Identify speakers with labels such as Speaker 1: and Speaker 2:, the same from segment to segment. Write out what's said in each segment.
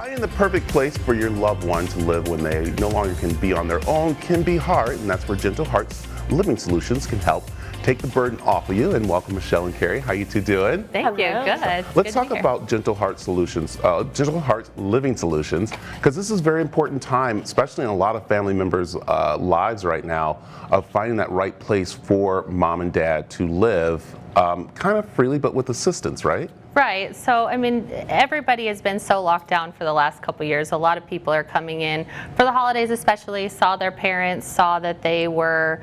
Speaker 1: Finding the perfect place for your loved one to live when they no longer can be on their own can be hard, and that's where Gentle Hearts Living Solutions can help take the burden off of you. And welcome, Michelle and Carrie. How you two doing?
Speaker 2: Thank you. Good.
Speaker 1: Let's talk about Gentle Heart Solutions, Gentle Heart Living Solutions, because this is a very important time, especially in a lot of family members' lives right now, of finding that right place for mom and dad to live, kind of freely, but with assistance, right?
Speaker 2: Right. So, I mean, everybody has been so locked down for the last couple years. A lot of people are coming in for the holidays, especially, saw their parents, saw that they were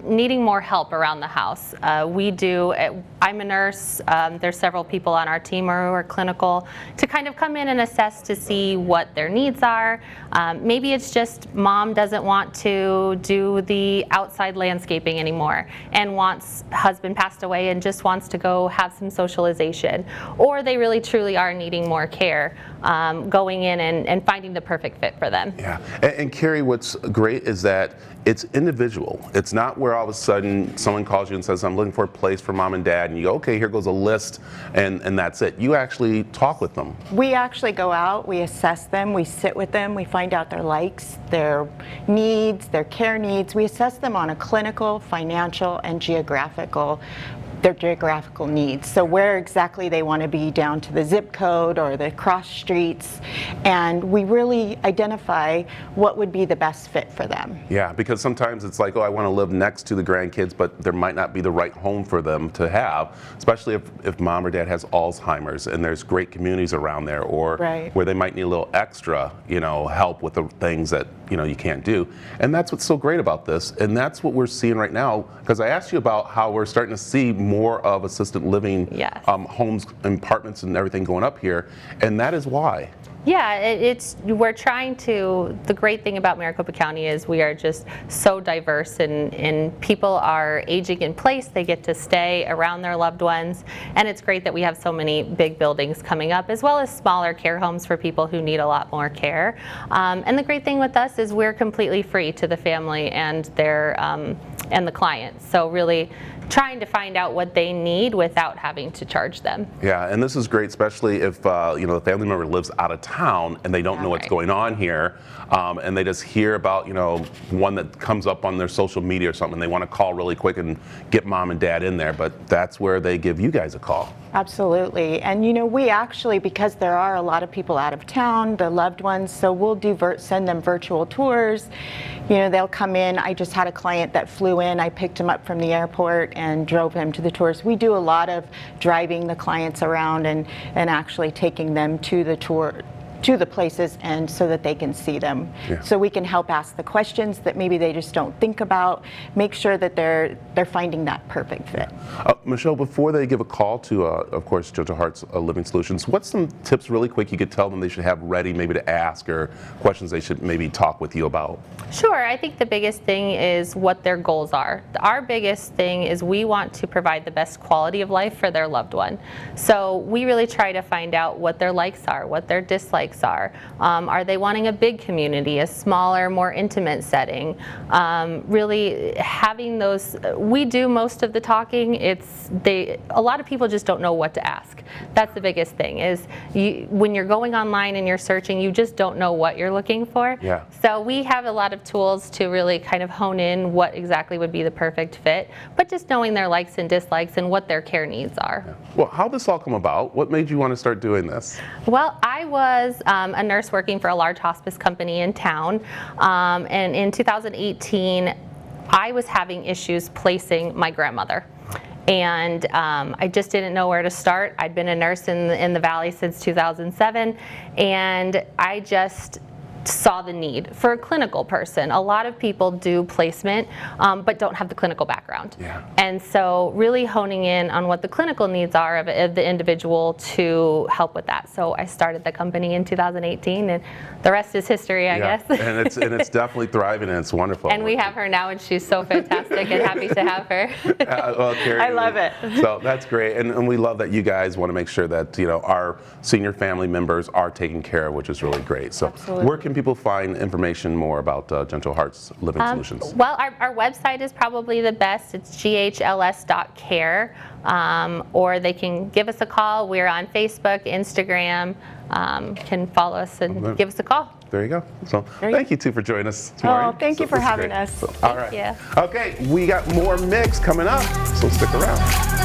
Speaker 2: needing more help around the house. I'm a nurse. There's several people on our team who are clinical to kind of come in and assess to see what their needs are. Maybe it's just mom doesn't want to do the outside landscaping anymore and husband passed away and just wants to go have some socialization. Or they really truly are needing more care, going in and finding the perfect fit for them.
Speaker 1: Yeah, and Carrie, what's great is that it's individual. It's not where all of a sudden someone calls you and says, I'm looking for a place for mom and dad, and you go, okay, here goes a list, and that's it. You actually talk with them.
Speaker 3: We actually go out, we assess them, we sit with them, we find out their likes, their needs, their care needs. We assess them on a clinical, financial, and their geographical needs. So where exactly they want to be down to the zip code or the cross streets, and we really identify what would be the best fit for them.
Speaker 1: Yeah, because sometimes it's like, oh, I want to live next to the grandkids, but there might not be the right home for them to have, especially if mom or dad has Alzheimer's and there's great communities around there, or where they might need a little extra, help with the things that you can't do. And that's what's so great about this, and that's what we're seeing right now, because I asked you about how we're starting to see more of assisted living homes and apartments and everything going up here, and that is why.
Speaker 2: Yeah, the great thing about Maricopa County is we are just so diverse, and people are aging in place. They get to stay around their loved ones, and it's great that we have so many big buildings coming up, as well as smaller care homes for people who need a lot more care. And the great thing with us is we're completely free to the family and the clients. So really trying to find out what they need without having to charge them.
Speaker 1: Yeah, and this is great, especially if the family member lives out of town and they don't know what's going on here, and they just hear about one that comes up on their social media or something. They want to call really quick and get mom and dad in there, but that's where they give you guys a call.
Speaker 3: Absolutely, and we actually, because there are a lot of people out of town, the loved ones, so we'll send them virtual tours. They'll come in. I just had a client that flew in. I picked him up from the airport and drove him to the tours. We do a lot of driving the clients around and actually taking them to the tour, to the places, and so that they can see them. Yeah. So we can help ask the questions that maybe they just don't think about, make sure that they're finding that perfect fit.
Speaker 1: Michelle, before they give a call to, of course, Gentle Hearts Living Solutions, what's some tips really quick you could tell them they should have ready maybe to ask, or questions they should maybe talk with you about?
Speaker 2: Sure. I think the biggest thing is what their goals are. Our biggest thing is we want to provide the best quality of life for their loved one. So we really try to find out what their likes are, what their dislikes are. Are they wanting a big community, a smaller, more intimate setting? Really having those, we do most of the talking. A lot of people just don't know what to ask. That's the biggest thing, is when you're going online and you're searching, you just don't know what you're looking for.
Speaker 1: Yeah.
Speaker 2: So we have a lot of tools to really kind of hone in what exactly would be the perfect fit, but just knowing their likes and dislikes and what their care needs are.
Speaker 1: Yeah. Well, how did this all come about? What made you want to start doing this?
Speaker 2: Well, I was a nurse working for a large hospice company in town, and in 2018 I was having issues placing my grandmother, and I just didn't know where to start. I'd been a nurse in the Valley since 2007, and I just saw the need for a clinical person. A lot of people do placement, but don't have the clinical background.
Speaker 1: Yeah.
Speaker 2: And so really honing in on what the clinical needs are of the individual to help with that. So I started the company in 2018, and the rest is history, I guess.
Speaker 1: and it's definitely thriving, and it's wonderful.
Speaker 2: And we have her now, and she's so fantastic, and happy to have her.
Speaker 1: Well, Carrie,
Speaker 3: I love it.
Speaker 1: So that's great, and we love that you guys want to make sure that our senior family members are taken care of, which is really great. So
Speaker 3: Absolutely.
Speaker 1: where can can people find information more about Gentle Hearts Living Solutions?
Speaker 2: Well, our website is probably the best. It's ghls.care, or they can give us a call. We're on Facebook, Instagram. Can follow us and give us a call.
Speaker 1: There you go. So thank you two for joining us this morning.
Speaker 3: Oh, thank you for having us.
Speaker 1: All right.
Speaker 2: you.
Speaker 1: Okay, we got more mix coming up, so stick around.